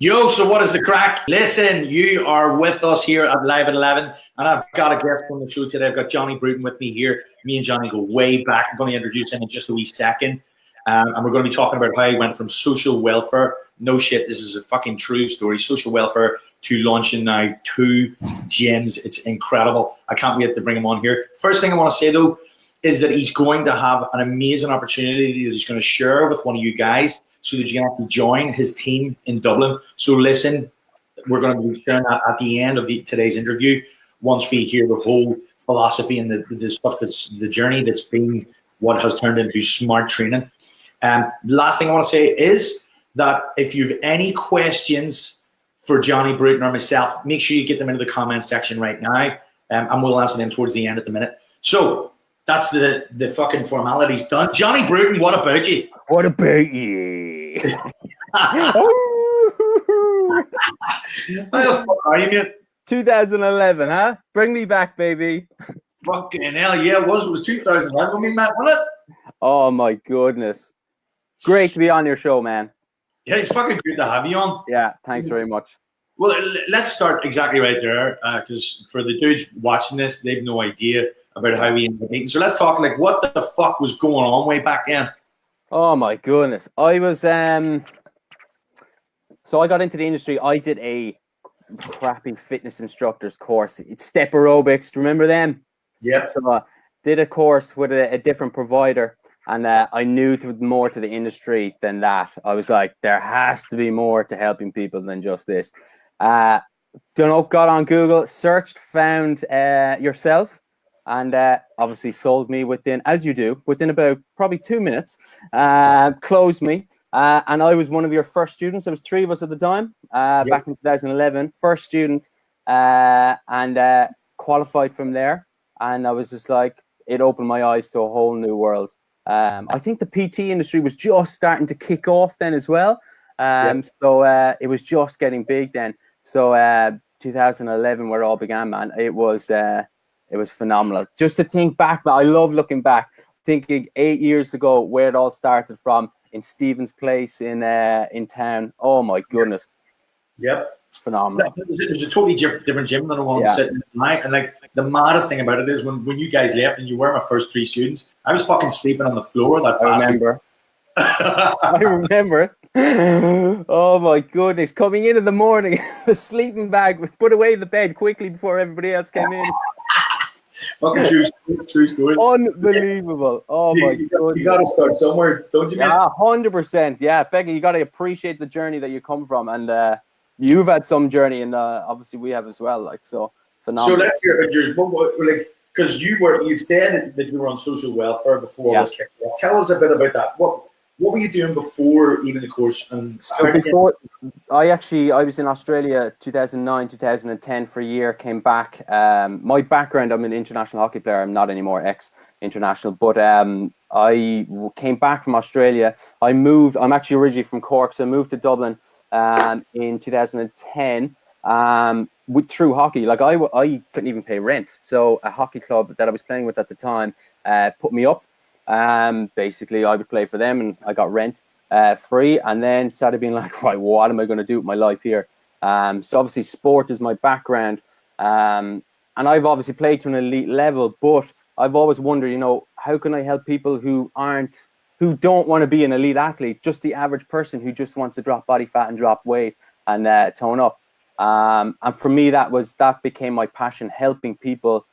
Yo, so what is the crack? Listen, you are with us here at Live at 11, and I've got a guest on the show today. I've got Jonny Bruton with me here. Me and Jonny go way back. I'm going to introduce him in just a wee second. And we're going to be talking about how he went from social welfare, no shit, this is a fucking true story, social welfare, to launching now 2 gyms. It's incredible. I can't wait to bring him on here. First thing I want to say, though, is that he's going to have an amazing opportunity that he's going to share with one of you guys so that you can actually join his team in Dublin. So listen, we're going to be sharing that at the end of today's interview once we hear the whole philosophy and the stuff that's the journey that's been what has turned into smart training. The last thing I want to say is that if you have any questions for Jonny Bruton or myself, make sure you get them into the comment section right now, and we'll answer them towards the end at the minute. So that's the fucking formalities done. Jonny Bruton, what about you? What about you? How the fuck are you, mate? 2011, huh? Bring me back, baby. Fucking hell, yeah, it was 2011 with me, Matt, wasn't it? Oh my goodness. Great to be on your show, man. Yeah, it's fucking good to have you on. Yeah, thanks very much. Well, let's start exactly right there, because for the dudes watching this, they've no idea about how we ended up meeting. So let's talk, like, what the fuck was going on way back then? Oh my goodness. I was so I got into the industry. I did a crappy fitness instructor's course. It's step aerobics. Remember them? Yeah. So I did a course with a different provider, and I knew there was more to the industry than that. I was like, there has to be more to helping people than just this. Got on Google, searched, found yourself, and obviously sold me within, as you do, within about probably 2 minutes, closed me. And I was one of your first students. There was 3 of us at the time, back in 2011, first student, and qualified from there. And I was just like, it opened my eyes to a whole new world. I think the PT industry was just starting to kick off then as well. So it was just getting big then. So 2011, where it all began, man, it was phenomenal. Just to think back, I love looking back, thinking 8 years ago where it all started from in Stephen's Place in town. Oh my goodness. Yep. Phenomenal. It was a totally different gym than the one sitting tonight. And like the maddest thing about it is when you guys left and you were my first 3 students, I was fucking sleeping on the floor. I remember. Oh my goodness. Coming in the morning, the sleeping bag, put away the bed quickly before everybody else came in. Fucking true story. Unbelievable. Oh my goodness. You gotta start somewhere, don't you, man? Yeah, 100%. Yeah, Feggy, you gotta appreciate the journey that you come from, and you've had some journey, and obviously we have as well. Like, so phenomenal. So let's hear about yours. Like, because you've said that you were on social welfare before all this kicked off. Tell us a bit about that. What were you doing before even the course? And so before, I was in Australia 2009, 2010 for a year, came back. My background, I'm an international hockey player. I'm not anymore ex-international, but I came back from Australia. I'm actually originally from Cork, so I moved to Dublin in 2010 through hockey. Like I couldn't even pay rent. So a hockey club that I was playing with at the time put me up. Basically I would play for them and I got rent free, and then started being like, right, what am I going to do with my life here? So obviously sport is my background, and I've obviously played to an elite level, but I've always wondered, how can I help people who don't want to be an elite athlete, just the average person who just wants to drop body fat and drop weight and tone up. And for me, that became my passion, helping people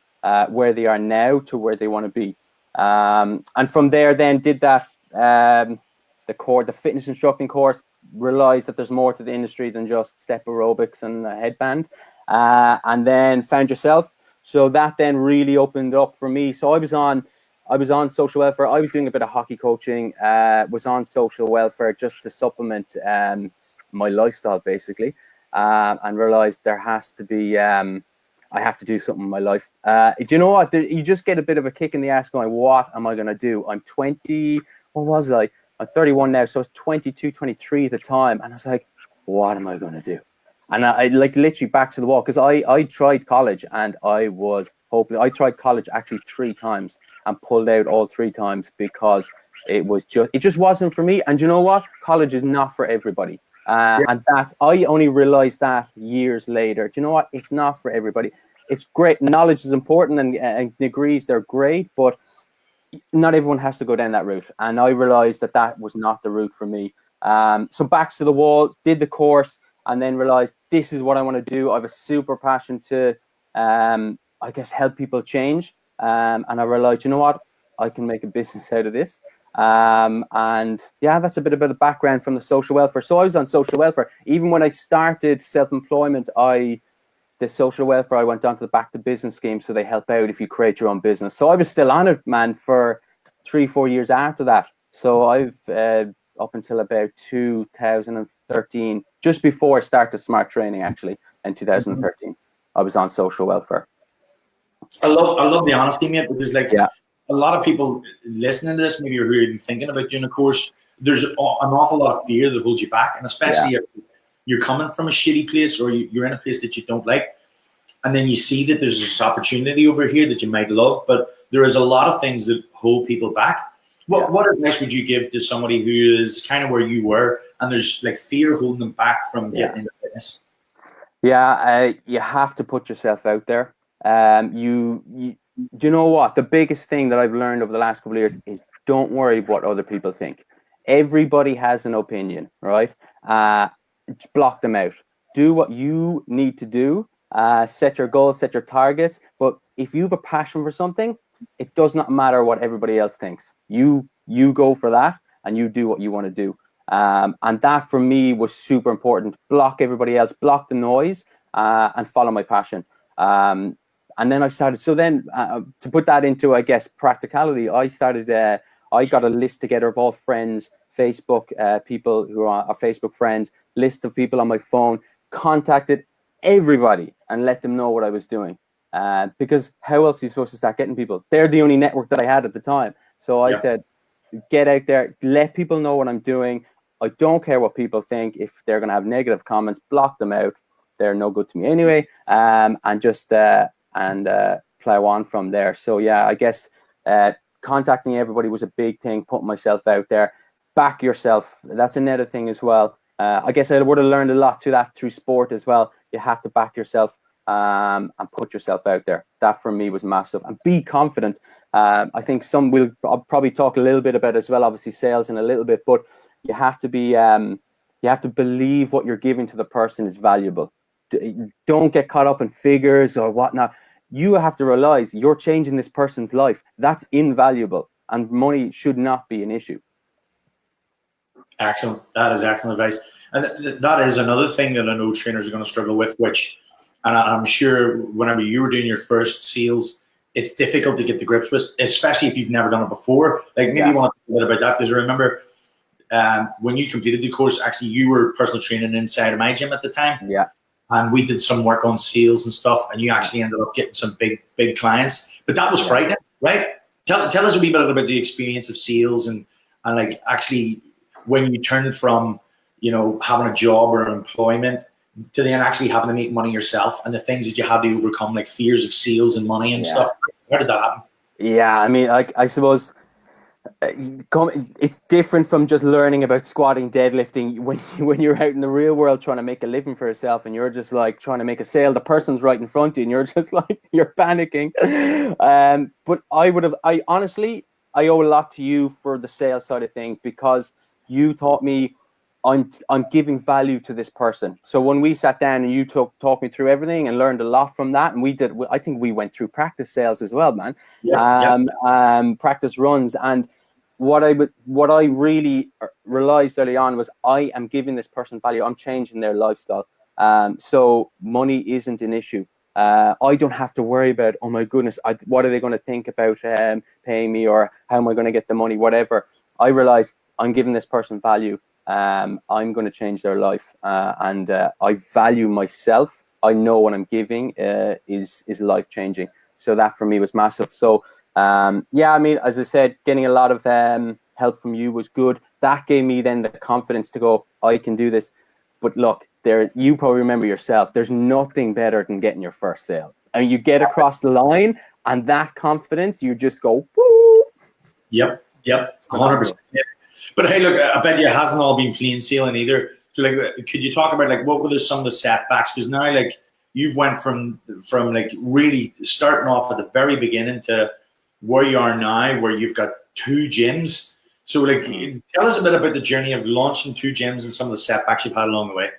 where they are now to where they want to be. And from there, then did that the fitness instructing course. Realized that there's more to the industry than just step aerobics and a headband. And then found yourself. So that then really opened up for me. So I was on social welfare. I was doing a bit of hockey coaching. Was on social welfare just to supplement my lifestyle, basically. And realized there has to be. I have to do something in my life. Do you know what? You just get a bit of a kick in the ass going, what am I going to do? I'm 20. What was I? I'm 31 now. So I was 22, 23 at the time. And I was like, what am I going to do? And I like literally back to the wall, because I tried college and I was hoping. I tried college actually 3 times and pulled out all 3 times because it just wasn't for me. And you know what? College is not for everybody. And I only realized that years later. Do you know what? It's not for everybody. It's great. Knowledge is important, and degrees, they're great, but not everyone has to go down that route. And I realized that that was not the route for me. So back to the wall, did the course, and then realized this is what I want to do. I have a super passion to, I guess, help people change. And I realized, you know what? I can make a business out of this. And yeah, that's a bit about the background from the social welfare. So I was on social welfare. Even when I started self-employment, the social welfare, I went on to the back to business scheme. So they help out if you create your own business. So I was still on it, man, for 3-4 years after that. So I've up until about 2013, just before I started smart training, actually, in 2013, I was on social welfare. I love the honesty, mate, because like a lot of people listening to this, maybe you're even thinking about doing a course, there's an awful lot of fear that holds you back, and especially if you're coming from a shitty place or you're in a place that you don't like, and then you see that there's this opportunity over here that you might love, but there is a lot of things that hold people back. What advice would you give to somebody who is kind of where you were and there's like fear holding them back from getting into fitness? Yeah, you have to put yourself out there. You do you know what? The biggest thing that I've learned over the last couple of years is don't worry what other people think. Everybody has an opinion, right? Block them out. Do what you need to do. Set your goals, set your targets. But if you have a passion for something, it does not matter what everybody else thinks. You go for that and you do what you want to do. And that for me was super important. Block everybody else, block the noise, and follow my passion. And then I started, so then to put that into, I guess, practicality, I started, I got a list together of all friends, Facebook, people who are Facebook friends, list of people on my phone, contacted everybody and let them know what I was doing. Because how else are you supposed to start getting people? They're the only network that I had at the time. So I said, get out there, let people know what I'm doing. I don't care what people think. If they're going to have negative comments, block them out. They're no good to me anyway. And just plow on from there. So yeah, I guess contacting everybody was a big thing, putting myself out there. Back yourself. That's another thing as well. I guess I would have learned a lot through sport as well. You have to back yourself and put yourself out there. That for me was massive. And be confident. I think I'll probably talk a little bit about as well, obviously sales in a little bit, but you have to be, you have to believe what you're giving to the person is valuable. Don't get caught up in figures or whatnot. You have to realize you're changing this person's life. That's invaluable, and money should not be an issue. Excellent. That is excellent advice. And that is another thing that I know trainers are going to struggle with, and I'm sure whenever you were doing your first sales, it's difficult to get the grips with, especially if you've never done it before. Like maybe you want to talk a bit about that, because I remember when you completed the course, actually you were personal training inside of my gym at the time. Yeah. And we did some work on sales and stuff, and you actually ended up getting some big clients. But that was frightening, right? Tell us a wee bit about the experience of sales and like actually when you turned from, having a job or employment to then actually having to make money yourself, and the things that you had to overcome, like fears of sales and money and stuff. How did that happen? Yeah, I mean, I suppose it's different from just learning about squatting, deadlifting. When you're out in the real world trying to make a living for yourself, and you're just like trying to make a sale, the person's right in front of you, and you're just like you're panicking. But I honestly owe a lot to you for the sales side of things, because you taught me I'm giving value to this person. So when we sat down and you talked me through everything and learned a lot from that, and I think we went through practice sales as well, man. Practice runs. And what I really realized early on was I am giving this person value. I'm changing their lifestyle. So money isn't an issue. I don't have to worry about, oh my goodness, what are they going to think about paying me, or how am I going to get the money, whatever. I realized I'm giving this person value. I'm going to change their life, and I value myself. I know what I'm giving is life changing. So that for me was massive. So I mean, as I said, getting a lot of help from you was good. That gave me then the confidence to go, I can do this. But look, you probably remember yourself, there's nothing better than getting your first sale. And you get across the line, and that confidence, you just go, woo. Yep, 100%. But hey, look, I bet you it hasn't all been plain sailing either. So like, could you talk about like what were some of the setbacks? Because now like you've went from like really starting off at the very beginning to where you are now, where you've got 2 gyms. So like, tell us a bit about the journey of launching 2 gyms and some of the setbacks you've had along the way.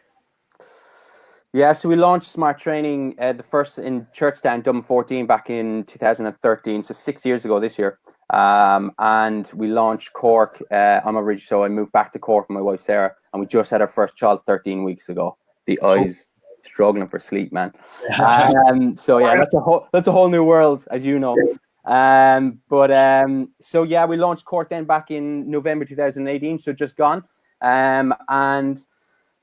Yeah, so we launched Smart Training, the first in Churchtown, Dublin 14, back in 2013, so 6 years ago this year. And we launched Cork. I'm originally, so I moved back to Cork with my wife Sarah, and we just had our first child 13 weeks ago. The eyes struggling for sleep, man. So yeah, that's a whole new world, as you know. So yeah, we launched Cork then back in November 2018, so just gone. And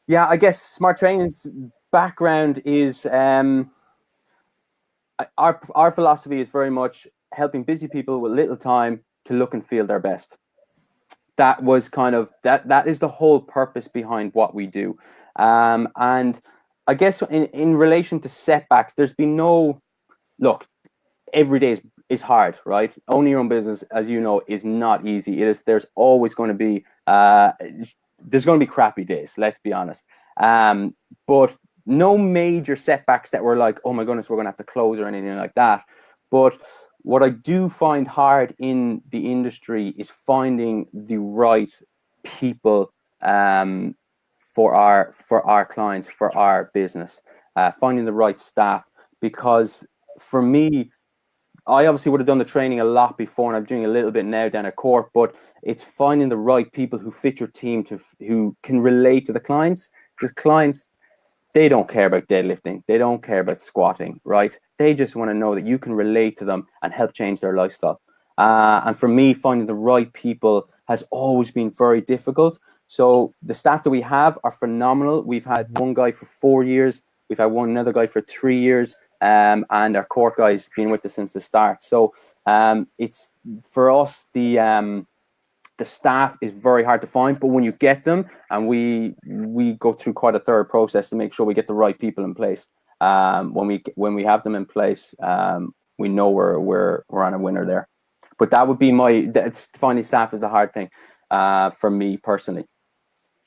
yeah, I guess Smart Training's background is our philosophy is very much helping busy people with little time to look and feel their best. That was kind of that is the whole purpose behind what we do. And I guess in relation to setbacks, there's been no look. Every day is hard, right? Owning your own business, as you know, is not easy. There's always going to be crappy days. Let's be honest. But no major setbacks that were like, oh my goodness, we're going to have to close or anything like that. But what I do find hard in the industry is finding the right people for our clients, for our business, finding the right staff. Because for me, I obviously would have done the training a lot before, and I'm doing a little bit now down at Cork, but it's finding the right people who fit your team, who can relate to the clients. Because clients, they don't care about deadlifting. They don't care about squatting, right? They just want to know that you can relate to them and help change their lifestyle. And for me, finding the right people has always been very difficult. So the staff that we have are phenomenal. We've had one guy for 4 years. We've had another guy for 3 years. And our Cork guy's been with us since the start. So it's for us, the staff is very hard to find, but when you get them, and we go through quite a thorough process to make sure we get the right people in place. When we have them in place, we know we're on a winner there. But that would be finding staff is the hard thing for me personally.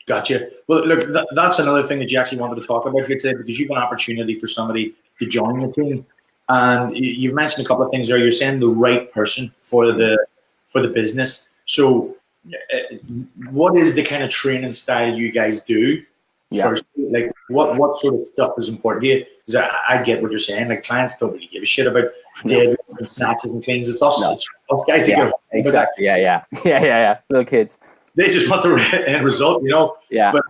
Gotcha. Well, look, that's another thing that you actually wanted to talk about here today, because you've an opportunity for somebody to join the team, and you've mentioned a couple of things there. You're saying the right person for the business. So, what is the kind of training style you guys do? Yeah. First, like what sort of stuff is important to you? Because I get what you're saying. Like clients don't really give a shit about deadlifts and snatches and cleans. It's us, it's us guys. Yeah, exactly. Yeah. Little kids. They just want the end result, you know. Yeah. But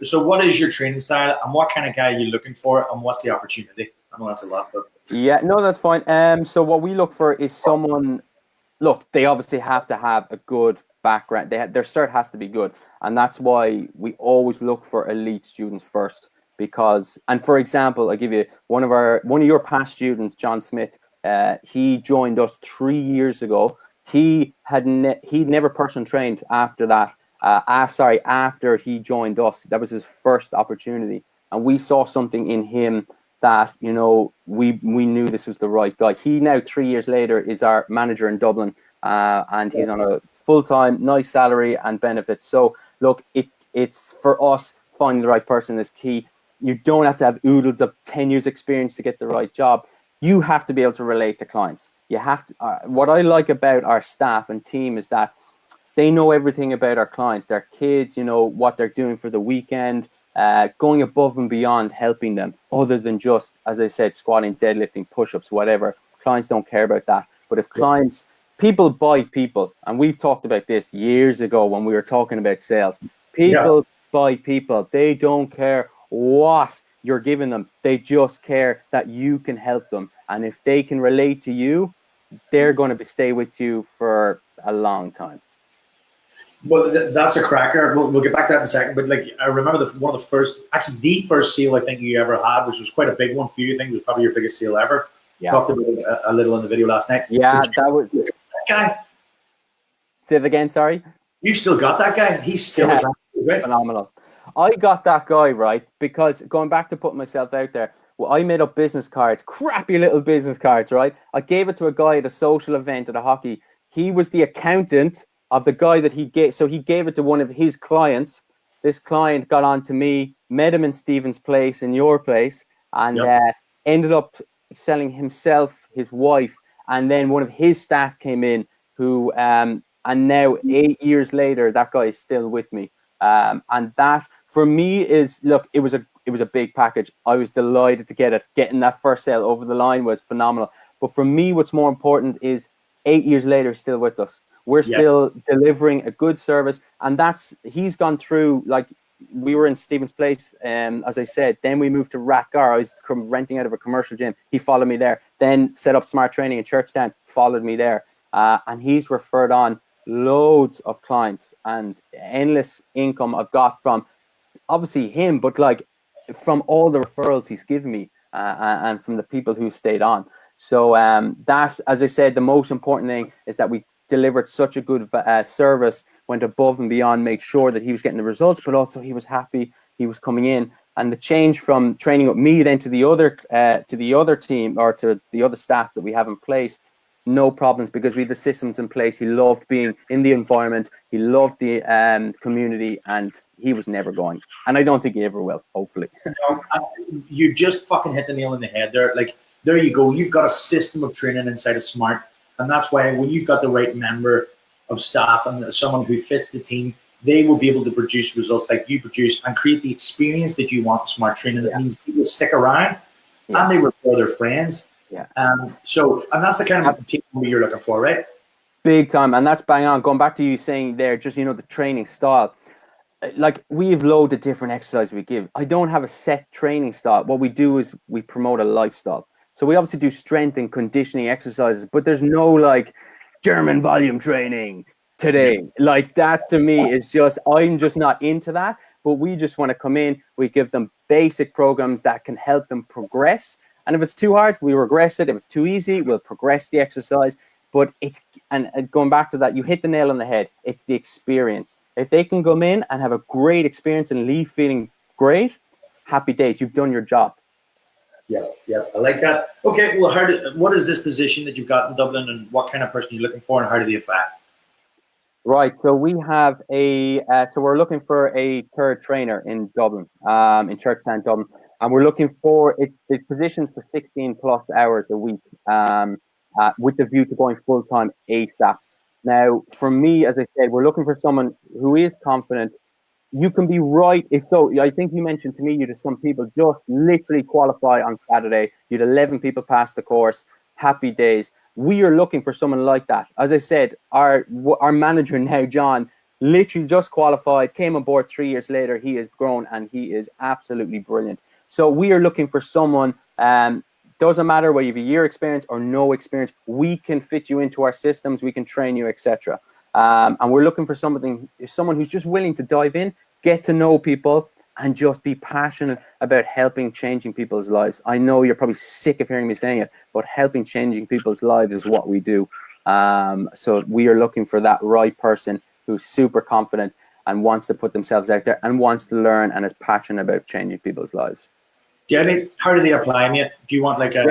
so, what is your training style, and what kind of guy are you looking for, and what's the opportunity? I know that's a lot, but yeah, no, that's fine. So what we look for is someone. Look, they obviously have to have a good background. Their cert has to be good, and that's why we always look for elite students first. Because, and for example, I give you one of your past students, John Smith. He joined us 3 years ago. He'd never personal trained after that. After he joined us, that was his first opportunity, and we saw something in him that, you know, we knew this was the right guy. He now 3 years later is our manager in Dublin, and he's on a full-time, nice salary and benefits. So look, it's for us, finding the right person is key. You don't have to have oodles of 10 years experience to get the right job. You have to be able to relate to clients. You have to. What I like about our staff and team is that they know everything about our clients, their kids, you know, what they're doing for the weekend, going above and beyond helping them, other than just, as I said, squatting, deadlifting, push-ups, whatever. Clients don't care about that. But if people buy people, and we've talked about this years ago when we were talking about sales, people buy people. They don't care what you're giving them. They just care that you can help them. And if they can relate to you, they're going to stay with you for a long time. Well, that's a cracker. We'll get back to that in a second. But like, I remember the first sale I think you ever had, which was quite a big one for you. I think it was probably your biggest sale ever. Yeah. Talked about it a little in the video last night. Yeah, that was that guy. Say it again. Sorry. You still got that guy? He's still right? Phenomenal. I got that guy right because going back to putting myself out there. Well, I made up business cards, crappy little business cards, right? I gave it to a guy at a social event at a hockey. He was the accountant of the guy that he gave. So he gave it to one of his clients. this client got on to me, met him in Stephen's place, in your place, and ended up selling himself, his wife, and then one of his staff came in who, and now 8 years later, that guy is still with me. And that for me is, look, it was a big package. I was delighted to get it. Getting that first sale over the line was phenomenal. But for me, what's more important is 8 years later, still with us. We're still delivering a good service, and he's gone through, like, we were in Stephen's place, as I said. Then we moved to Rathgar. I was renting out of a commercial gym. He followed me there. Then set up Smart Training in Churchtown. Followed me there, and he's referred on loads of clients and endless income I've got from obviously him, but like from all the referrals he's given me, and from the people who stayed on. So that, as I said, the most important thing is that we delivered such a good service, went above and beyond, made sure that he was getting the results, but also he was happy, he was coming in. And the change from training with me then to the other team, or to the other staff that we have in place, no problems, because we had the systems in place. He loved being in the environment, he loved the community, and he was never going. And I don't think he ever will, hopefully. You just fucking hit the nail on the head there. Like, there you go. You've got a system of training inside of Smart. And that's why when you've got the right member of staff and someone who fits the team, they will be able to produce results like you produce and create the experience that you want in Smart Training. That means people stick around and they refer their friends. And that's the kind of team you're looking for, right? Big time. And that's bang on. Going back to you saying there, just, you know, the training style. Like, we have loads of different exercises we give. I don't have a set training style. What we do is we promote a lifestyle. So we obviously do strength and conditioning exercises, but there's no like German volume training today. Like, that to me is just, I'm just not into that. But we just want to come in, we give them basic programs that can help them progress. And if it's too hard, we regress it. If it's too easy, we'll progress the exercise. But it's, and going back to that, you hit the nail on the head. It's the experience. If they can come in and have a great experience and leave feeling great, happy days, you've done your job. Yeah, I like that. Okay, well, what is this position that you've got in Dublin, and what kind of person are you looking for, and how do they apply? Right, so we have so we're looking for a third trainer in Dublin, in Churchtown, Dublin, and we're looking for, it's positions for 16 plus hours a week, with the view to going full time ASAP. Now, for me, as I said, we're looking for someone who is confident. You can be right. So I think you mentioned to me, you had some people just literally qualify on Saturday. You had 11 people pass the course. Happy days. We are looking for someone like that. As I said, our manager now, John, literally just qualified, came aboard 3 years later. He has grown and he is absolutely brilliant. So we are looking for someone, doesn't matter whether you have a year experience or no experience, we can fit you into our systems, we can train you, etc. And we're looking for someone who's just willing to dive in, get to know people, and just be passionate about helping changing people's lives. I know you're probably sick of hearing me saying it, but helping changing people's lives is what we do. So we are looking for that right person who's super confident and wants to put themselves out there and wants to learn and is passionate about changing people's lives. How do they apply, mate? Do you want like a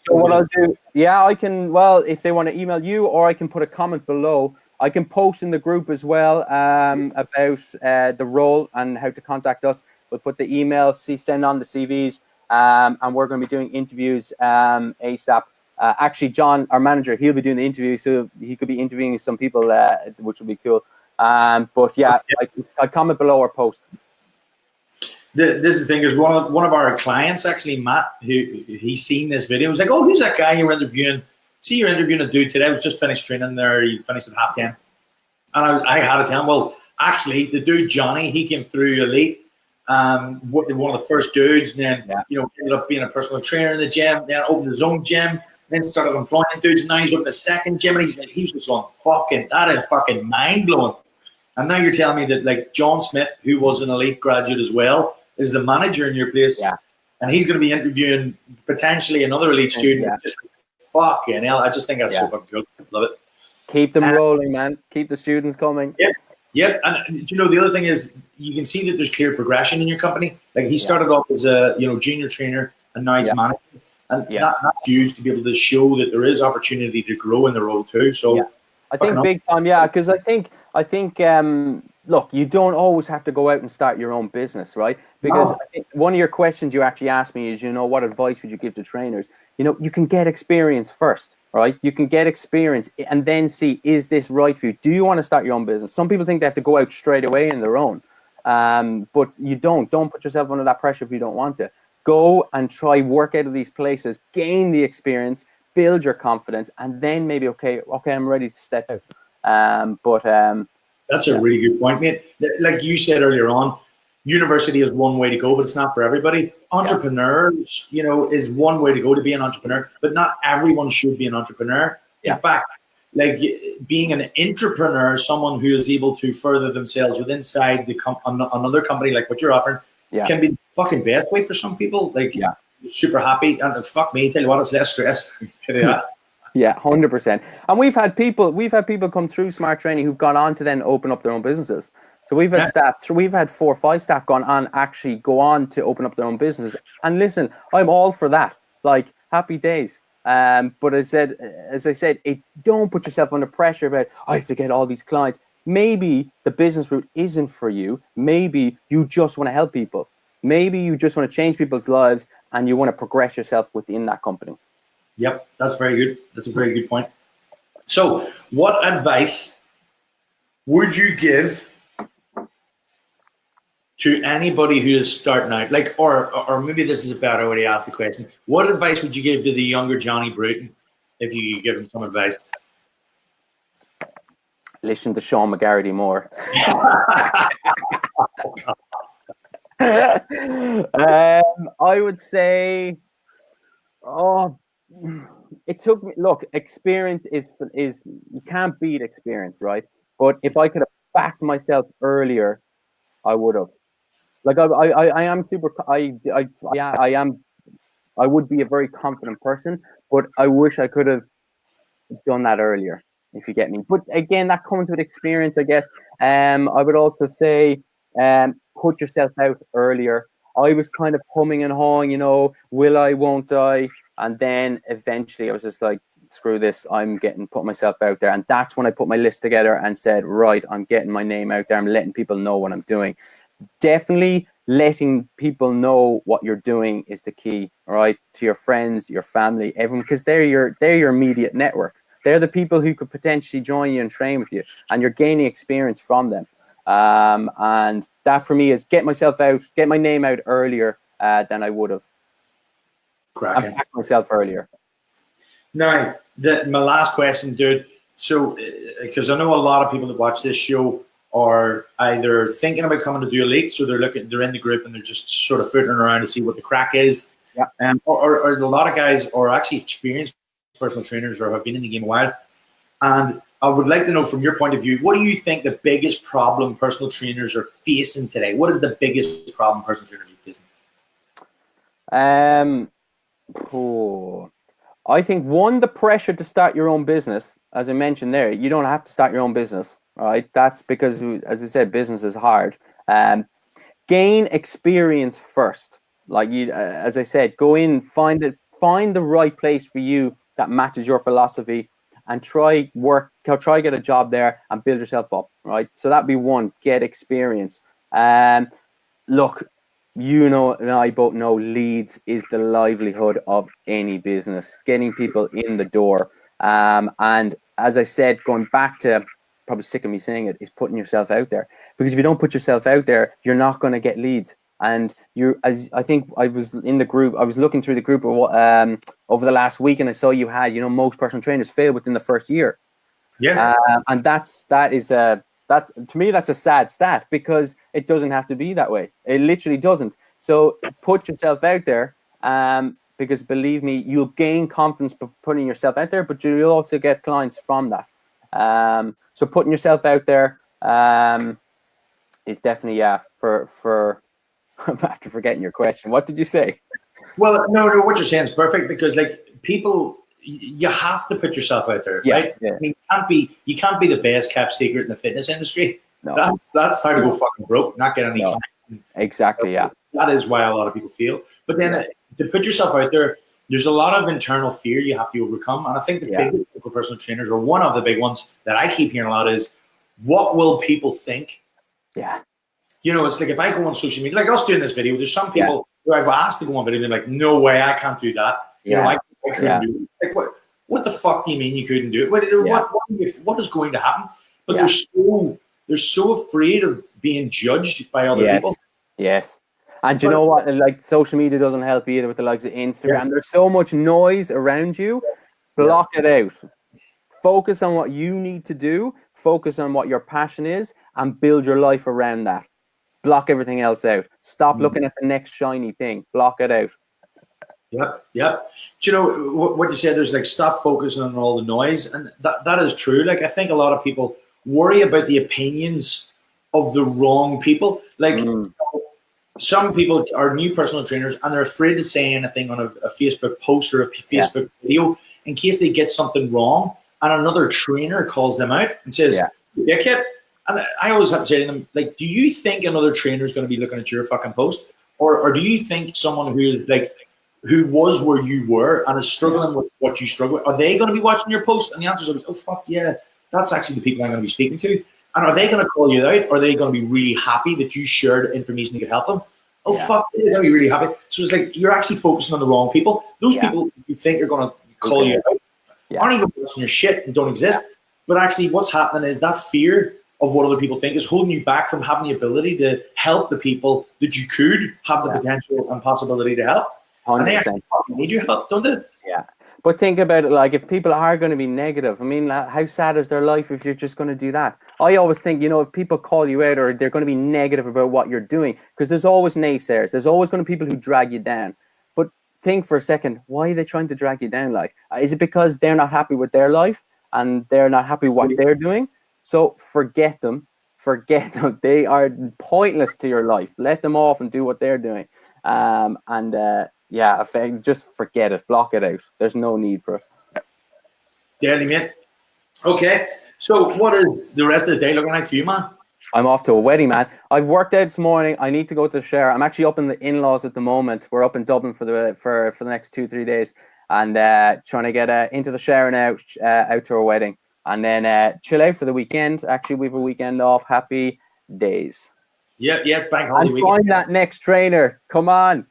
so what I'll do, I can, well, if they want to email you, or I can put a comment below. I can post in the group as well about the role and how to contact us. We'll put the email, send on the CVs, and we're going to be doing interviews ASAP. Actually, John, our manager, he'll be doing the interview, so he could be interviewing some people, which would be cool. But yeah, I comment below or post. This is the thing, is one of our clients, actually, Matt, who he's seen this video, was like, oh, who's that guy you were interviewing? See, you're interviewing a dude today. I was just finished training there. You finished at 10:30. And I had to tell him, well, actually, the dude, Johnny, he came through Elite, one of the first dudes, and then, ended up being a personal trainer in the gym, then opened his own gym, then started employing dudes, and now he's opened a second gym, and he's just going, that is fucking mind-blowing. And now you're telling me that, like, John Smith, who was an Elite graduate as well, is the manager in your place, and he's going to be interviewing potentially another Elite student. Just fucking hell, I just think that's so fucking cool. Love it. Keep them rolling, man. Keep the students coming. Yep. And the other thing is, you can see that there's clear progression in your company. Like, he started off as a junior trainer, and now he's managing, and that's huge to be able to show that there is opportunity to grow in the role too. So I think big time, yeah, because I think look, you don't always have to go out and start your own business, right? Because I think one of your questions you actually asked me is, what advice would you give to trainers? You can get experience first, right? You can get experience and then see, is this right for you? Do you want to start your own business? Some people think they have to go out straight away in their own, but you don't. Don't put yourself under that pressure if you don't want to. Go and try work out of these places, gain the experience, build your confidence, and then maybe okay, I'm ready to step out. That's a really good point, mate. Like you said earlier on, university is one way to go, but it's not for everybody. Entrepreneurs, is one way to go to be an entrepreneur, but not everyone should be an entrepreneur. In fact, like being an entrepreneur, someone who is able to further themselves within inside another company, like what you're offering, can be the fucking best way for some people. Like, super happy, and fuck me, tell you what, it's less stress. Yeah, 100%. And we've had people come through Smart Training who've gone on to then open up their own businesses. So we've had we've had 4 or 5 staff go on to open up their own businesses. And listen, I'm all for that. Like, happy days. But as I said, don't put yourself under pressure about, I have to get all these clients. Maybe the business route isn't for you. Maybe you just want to help people. Maybe you just want to change people's lives and you want to progress yourself within that company. Yep, that's very good. That's a very good point. So what advice would you give to anybody who is starting out? Like, or maybe this is a better way to ask the question. What advice would you give to the younger Jonny Bruton if you could give him some advice? Listen to Sean McGarity more. I would say, it took me. Look, experience is you can't beat experience, right? But if I could have backed myself earlier, I would have. Like I am super. I would be a very confident person, but I wish I could have done that earlier, if you get me. But again, that comes with experience, I guess. I would also say, put yourself out earlier. I was kind of humming and hawing, will I, won't I? And then eventually I was just like, screw this, put myself out there. And that's when I put my list together and said, right, I'm getting my name out there. I'm letting people know what I'm doing. Definitely letting people know what you're doing is the key, all right? To your friends, your family, everyone, because they're your immediate network. They're the people who could potentially join you and train with you, and you're gaining experience from them. And that for me is get my name out earlier than I would have. Cracking. And back myself earlier. Now, my last question, dude. So, because I know a lot of people that watch this show are either thinking about coming to do elite, so they're in the group and they're just sort of filtering around to see what the crack is. Yeah. Or a lot of guys are actually experienced personal trainers or have been in the game a while. And I would like to know from your point of view, what do you think the biggest problem personal trainers are facing today? What is the biggest problem personal trainers are facing? I think the pressure to start your own business. As I mentioned there, you don't have to start your own business, right? That's because, as I said, business is hard. Gain experience first. Like as I said, go in, find the right place for you that matches your philosophy, and try get a job there and build yourself up, right? So that'd be one, get experience. Look, and I both know leads is the livelihood of any business, getting people in the door. And as I said, going back to, probably sick of me saying it, is putting yourself out there. Because if you don't put yourself out there, you're not going to get leads. And I think I was in the group, I was looking through the group over the last week, and I saw you had, most personal trainers fail within the first year. Yeah. And that to me, that's a sad stat, because it doesn't have to be that way. It literally doesn't. So put yourself out there, because believe me, you'll gain confidence by putting yourself out there, but you'll also get clients from that. So putting yourself out there is definitely, for I'm after forgetting your question. What did you say? Well, no, what you're saying is perfect, because like people, you have to put yourself out there, right? Yeah. I mean, you can't be the best kept secret in the fitness industry. No. That's how to go fucking broke, not get any clients. Exactly, yeah. That is why a lot of people fail. But then to put yourself out there, there's a lot of internal fear you have to overcome. And I think the biggest thing for personal trainers, or one of the big ones that I keep hearing a lot, is what will people think? Yeah. You know, it's like if I go on social media, like us doing this video, there's some people who I've asked to go on video, they're like, no way, I can't do that. You know, I couldn't do it. It's like, what the fuck do you mean you couldn't do it? What is going to happen? But they're so afraid of being judged by other people. Yes. And you know what? Like, social media doesn't help either with the likes of Instagram. There's so much noise around you. Block it out. Focus on what you need to do. Focus on what your passion is and build your life around that. Block everything else out. Stop looking at the next shiny thing. Block it out. Yep. Do you know what you said? There's like, stop focusing on all the noise. And that is true. Like, I think a lot of people worry about the opinions of the wrong people. Like, some people are new personal trainers and they're afraid to say anything on a Facebook post or a Facebook video in case they get something wrong and another trainer calls them out and says, dickhead. And I always have to say to them, like, do you think another trainer is going to be looking at your fucking post? Or do you think someone who is like, who was where you were and is struggling with what you struggle with, are they going to be watching your post? And the answer is always, oh, fuck yeah, that's actually the people I'm going to be speaking to. And are they going to call you out? Or are they going to be really happy that you shared information that could help them? Oh, fuck, they're going to be really happy. So it's like, you're actually focusing on the wrong people. Those people you think are going to call you out aren't even watching your shit and don't exist. But actually what's happening is that fear of what other people think is holding you back from having the ability to help the people that you could have the potential and possibility to help. 100%. And they actually need your help, don't they? Yeah. But think about it, like, if people are going to be negative, I mean, how sad is their life if you're just going to do that? I always think, you know, if people call you out or they're going to be negative about what you're doing, because there's always naysayers, there's always going to be people who drag you down. But think for a second, why are they trying to drag you down? Like, is it because they're not happy with their life and they're not happy with what they're doing? So forget them. They are pointless to your life. Let them off and do what they're doing. Just forget it. Block it out. There's no need for it. Deadly, mate. Okay, so what is the rest of the day looking like for you, man? I'm off to a wedding, man. I've worked out this morning. I need to go to the shower. I'm actually up in the in-laws at the moment. We're up in Dublin for the next 2-3 days, and trying to get into the shower now, out to our wedding, and then chill out for the weekend. Actually, we have a weekend off. Happy days. Yeah, it's bank holiday and weekend. Find that next trainer. Come on.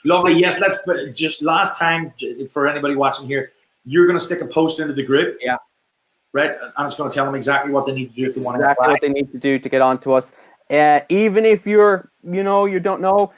Lovely. Yes, let's just last time for anybody watching here, you're going to stick a post into the group. Yeah. Right. I'm just going to tell them exactly what they need to do if they want to. Exactly what they need to do to get on to us. Even if you don't know,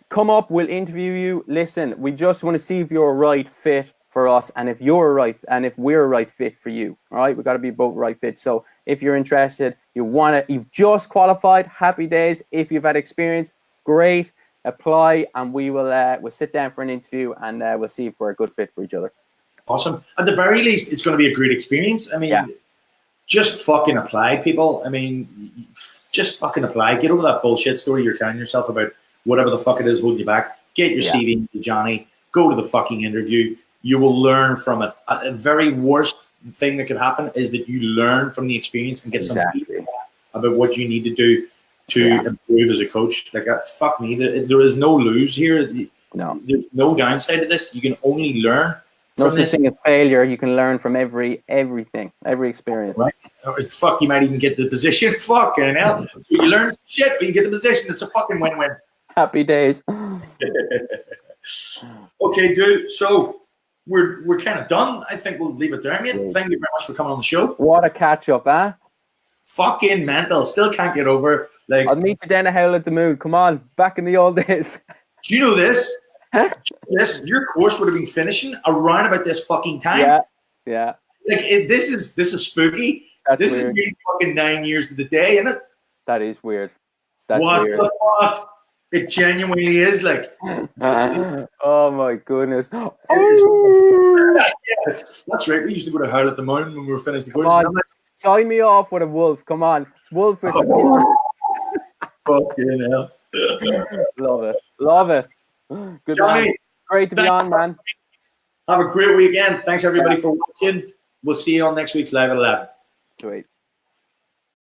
come up, we'll interview you. Listen, we just want to see if you're a right fit for us and if we're a right fit for you. All right. We've got to be both right fit. So if you're interested, you've just qualified, happy days. If you've had experience, great. Apply and we'll sit down for an interview and we'll see if we're a good fit for each other. Awesome. At the very least, it's going to be a great experience. I mean, just fucking apply, people. I mean, just fucking apply. Get over that bullshit story you're telling yourself about whatever the fuck it is holding you back. Get your CV into Johnny. Go to the fucking interview. You will learn from it. A very worst thing that could happen is that you learn from the experience and get some feedback about what you need to do to improve as a coach. Like, fuck me, there is no lose here. No, there's no downside to this. You can only learn from this. No such thing as failure. You can learn from everything, every experience. Right? Or, fuck, you might even get the position. Fucking hell, you learn some shit, but you get the position. It's a fucking win-win. Happy days. Okay, dude. So we're kind of done. I think we'll leave it there, mate. Thank you very much for coming on the show. What a catch up, huh? Fucking mental. Still can't get over. Like, I'll meet you down at Howl at the Moon. Come on, back in the old days. Do you know this? Your course would have been finishing around about this fucking time. Yeah. Like, this is spooky. This is really fucking 9 years to the day, isn't it? That is weird. What the fuck? It genuinely is, like. Oh my goodness. Yeah, that's right. We used to go to Howl at the Moon when we were finished the course. Sign me off with a wolf. Come on. It's wolf with fucking hell. Love it. Good, Johnny, man. Great to be on, man. Have a great weekend. Thanks everybody for watching. We'll see you on next week's Live at 11. Sweet.